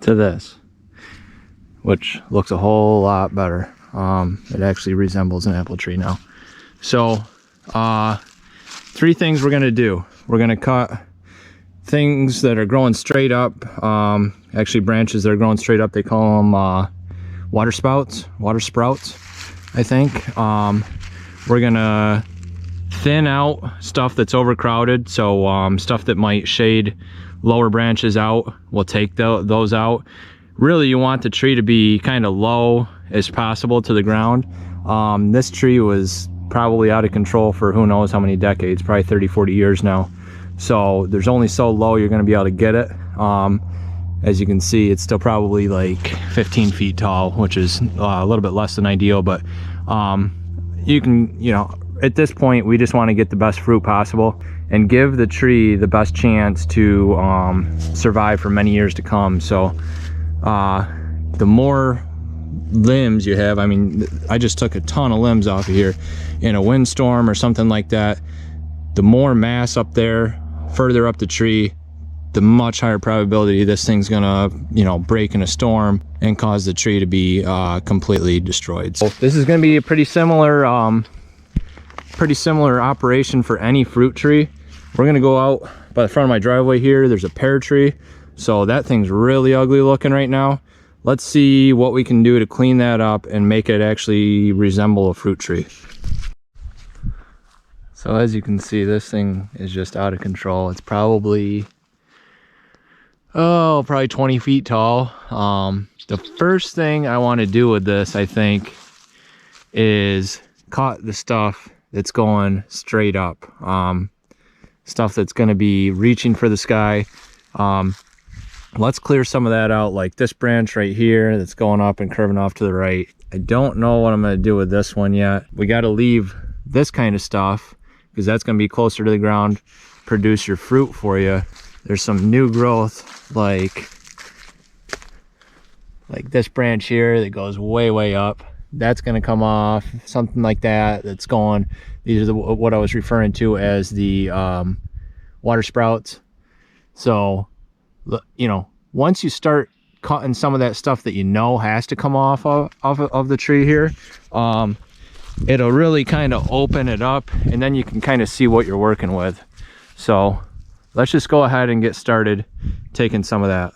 to this, which looks a whole lot better. It actually resembles an apple tree now. So 3 things we're gonna do. We're gonna cut things that are growing straight up, actually branches that are growing straight up. They call them water sprouts, I think. We're gonna thin out stuff that's overcrowded, so stuff that might shade lower branches out, we'll take those out. Really, you want the tree to be kind of low as possible to the ground. This tree was probably out of control for who knows how many decades, probably 30-40 years now. So there's only so low you're going to be able to get it. As you can see, it's still probably like 15 feet tall, which is a little bit less than ideal, but you can, you know, at this point we just want to get the best fruit possible and give the tree the best chance to survive for many years to come. So the more limbs you have, I mean, I just took a ton of limbs off of here in a windstorm or something like that. The more mass up there, further up the tree, the much higher probability this thing's gonna, you know, break in a storm and cause the tree to be completely destroyed. So this is gonna be a pretty similar operation for any fruit tree. We're gonna go out by the front of my driveway here. There's a pear tree, so that thing's really ugly looking right now. Let's see what we can do to clean that up and make it actually resemble a fruit tree. So as you can see, this thing is just out of control. It's probably 20 feet tall. The first thing I want to do with this, I think, is cut the stuff that's going straight up. Stuff that's going to be reaching for the sky. Let's clear some of that out, like this branch right here that's going up and curving off to the right. I don't know what I'm going to do with this one yet. We got to leave this kind of stuff because that's going to be closer to the ground, produce your fruit for you. There's some new growth like this branch here that goes way up. That's going to come off, something like that that's going. These are what I was referring to as the water sprouts. So, you know, once you start cutting some of that stuff that you know has to come off of the tree here, it'll really kind of open it up, and then you can kind of see what you're working with. So let's just go ahead and get started taking some of that.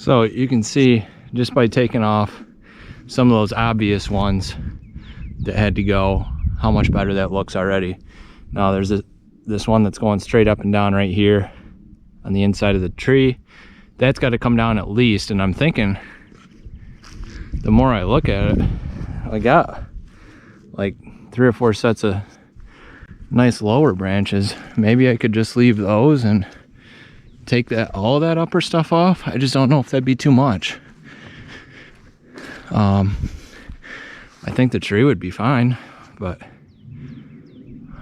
So you can see just by taking off some of those obvious ones that had to go, how much better that looks already. Now there's this one that's going straight up and down right here on the inside of the tree. That's got to come down at least, and I'm thinking the more I look at it, I got like 3 or 4 sets of nice lower branches. Maybe I could just leave those and take all that upper stuff off. I just don't know if that'd be too much. I think the tree would be fine, but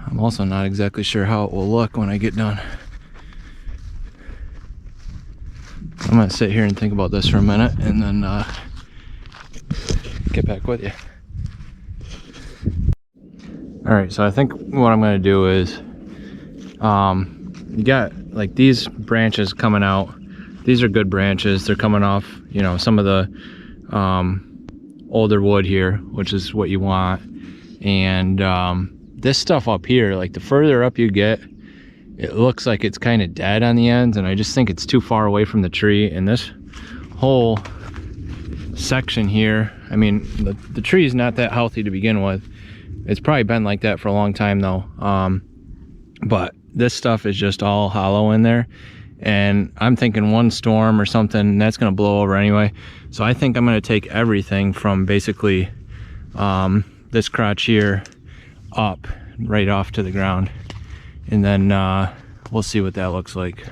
I'm also not exactly sure how it will look when I get done. I'm gonna sit here and think about this for a minute and then get back with you. All right, so I think what I'm gonna do is, you got like these branches coming out. These are good branches. They're coming off, you know, some of the older wood here, which is what you want. And this stuff up here, like the further up you get, it looks like it's kind of dead on the ends, and I just think it's too far away from the tree. And this whole section here, I mean, the tree is not that healthy to begin with. It's probably been like that for a long time though. But this stuff is just all hollow in there, and I'm thinking one storm or something, that's gonna blow over anyway. So I think I'm gonna take everything from basically this crotch here up right off to the ground, and then we'll see what that looks like.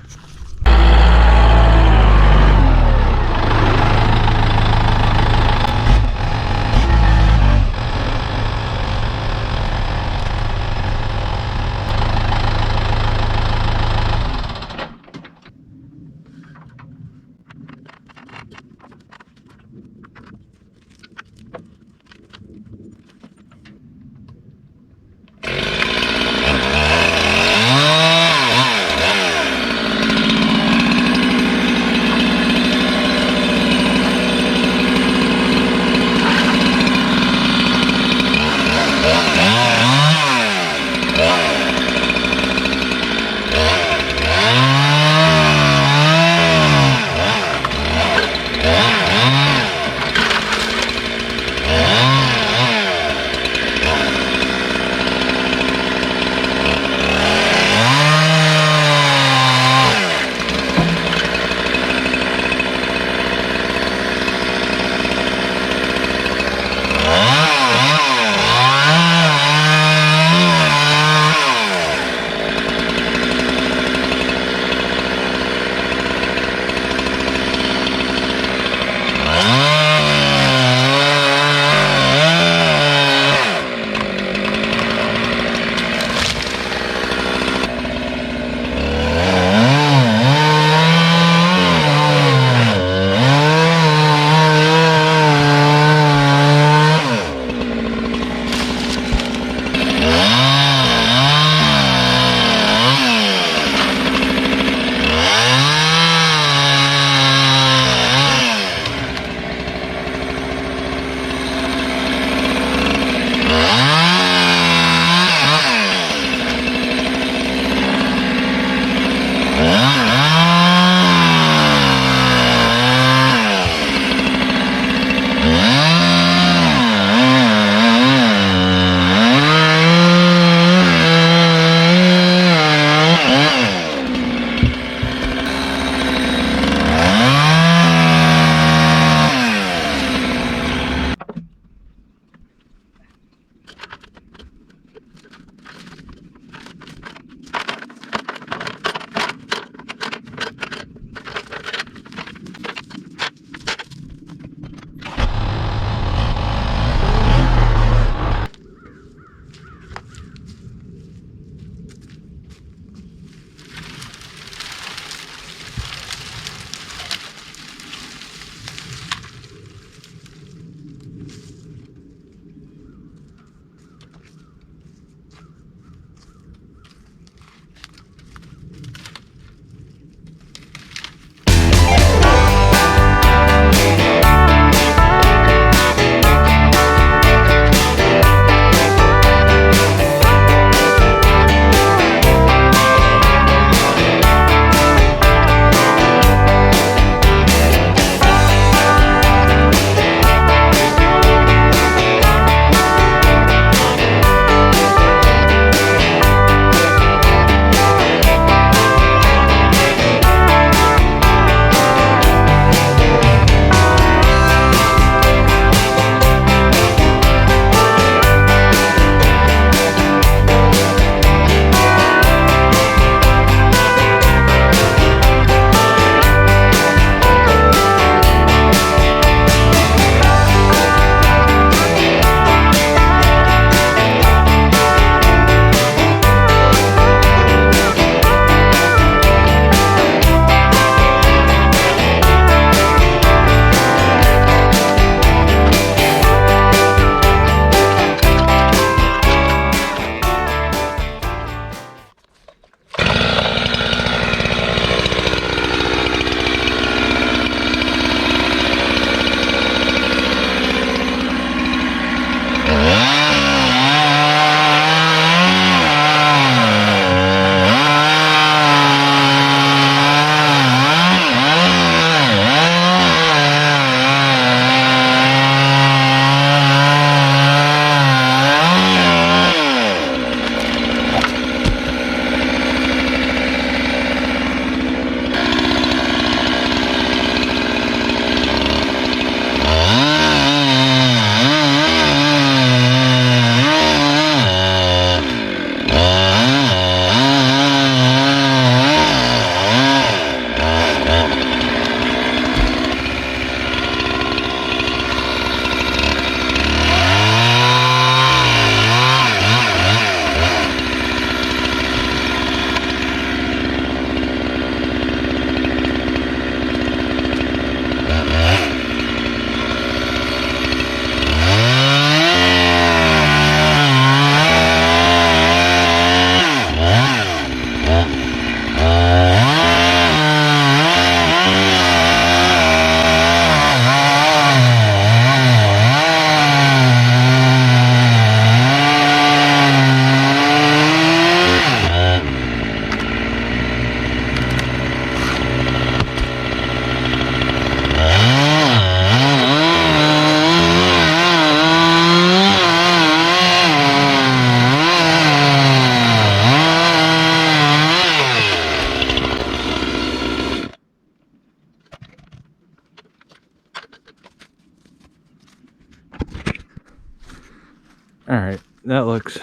All right, that looks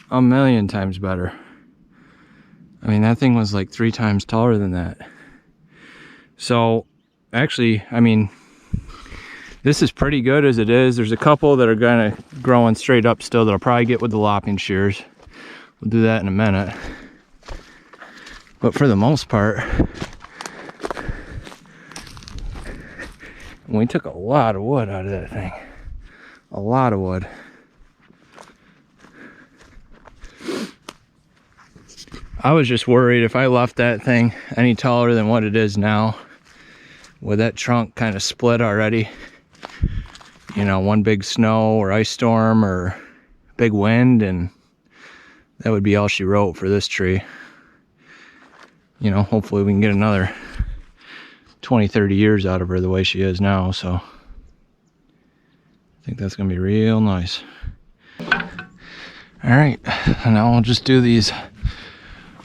a million times better. I mean, that thing was like 3 times taller than that. So actually, I mean, this is pretty good as it is. There's a couple that are kind of growing straight up still that I'll probably get with the lopping shears. We'll do that in a minute. But for the most part, we took a lot of wood out of that thing. A lot of wood. I was just worried if I left that thing any taller than what it is now, with that trunk kind of split already, you know, one big snow or ice storm or big wind, and that would be all she wrote for this tree. You know, hopefully we can get another 20, 30 years out of her the way she is now, so I think that's gonna be real nice. All right, and now we'll just do these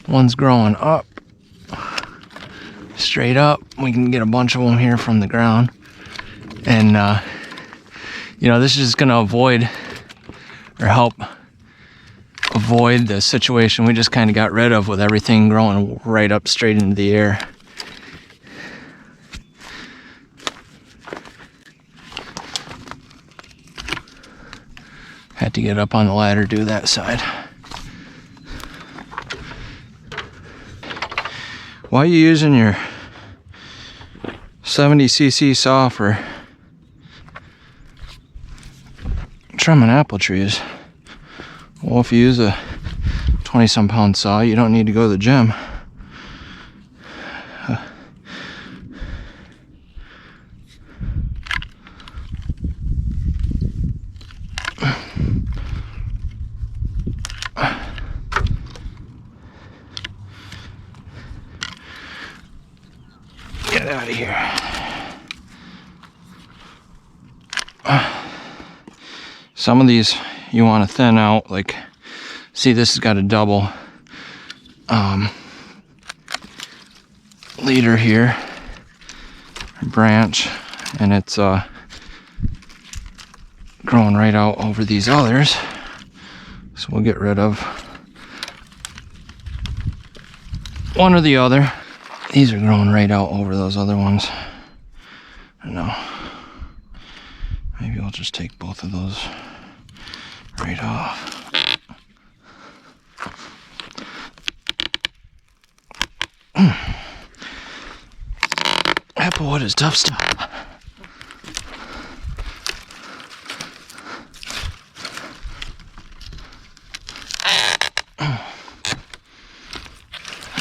ones growing up, straight up. We can get a bunch of them here from the ground, and you know, this is just gonna avoid or help avoid the situation we just kind of got rid of with everything growing right up straight into the air. Had to get up on the ladder to do that side. Why are you using your 70cc saw for trimming apple trees? Well, if you use a 20-some pound saw, you don't need to go to the gym. Get out of here. Some of these you want to thin out, like, see, this has got a double leader here, branch, and it's growing right out over these others, so we'll get rid of one or the other. These are growing right out over those other ones. I don't know, maybe I'll just take both of those right off. Applewood is tough stuff.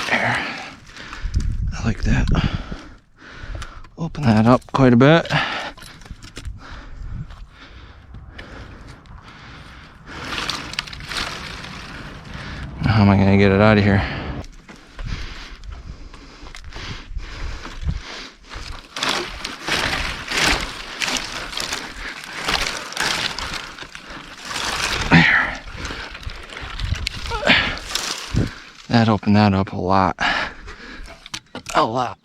There. I like that. Open that up quite a bit. How am I going to get it out of here? That opened that up a lot. A lot.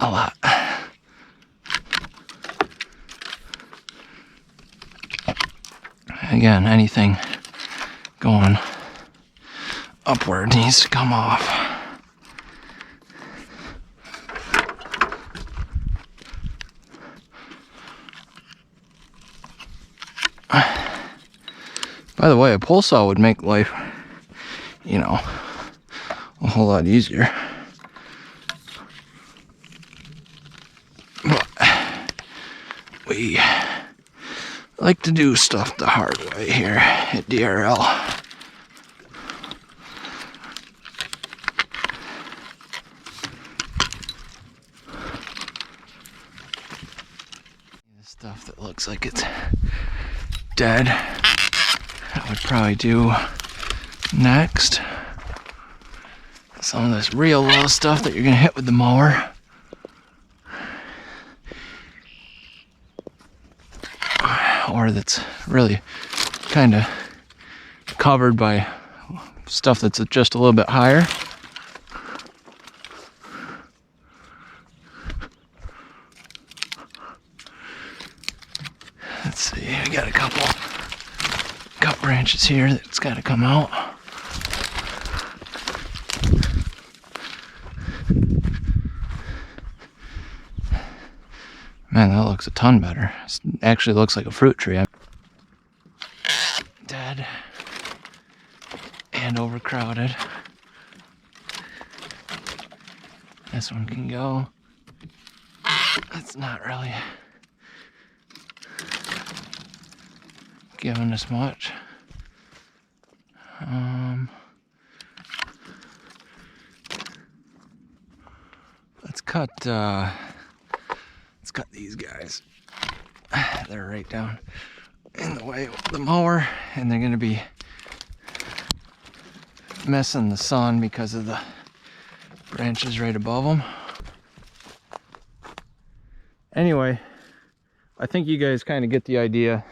Again, anything going upward needs to come off. By the way, a pole saw would make life, you know, a whole lot easier. But we like to do stuff the hard way here at DRL. The stuff that looks like it's dead, I would probably do next. Some of this real low stuff that you're gonna hit with the mower. Or that's really kind of covered by stuff that's just a little bit higher. Let's see, I got a couple branches here that's got to come out. Man, that looks a ton better. It actually looks like a fruit tree. Dead and overcrowded. This one can go. That's not really giving us much. Let's cut these guys. They're right down in the way of the mower, and they're gonna be missing the sun because of the branches right above them. Anyway, I think you guys kind of get the idea.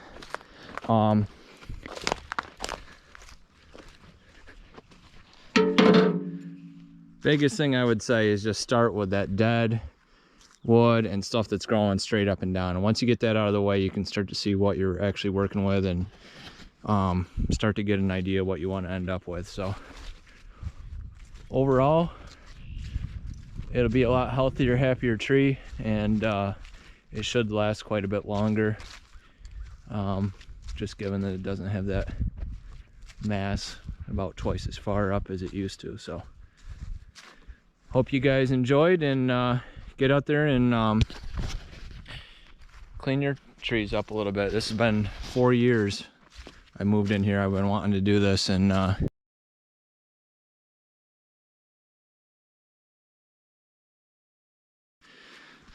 Biggest thing I would say is just start with that dead wood and stuff that's growing straight up and down. And once you get that out of the way, you can start to see what you're actually working with and start to get an idea what you want to end up with. So overall, it'll be a lot healthier, happier tree, and it should last quite a bit longer, just given that it doesn't have that mass about twice as far up as it used to. So hope you guys enjoyed, and get out there and clean your trees up a little bit. This has been 4 years I moved in here. I've been wanting to do this, and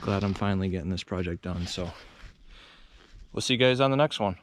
glad I'm finally getting this project done. So we'll see you guys on the next one.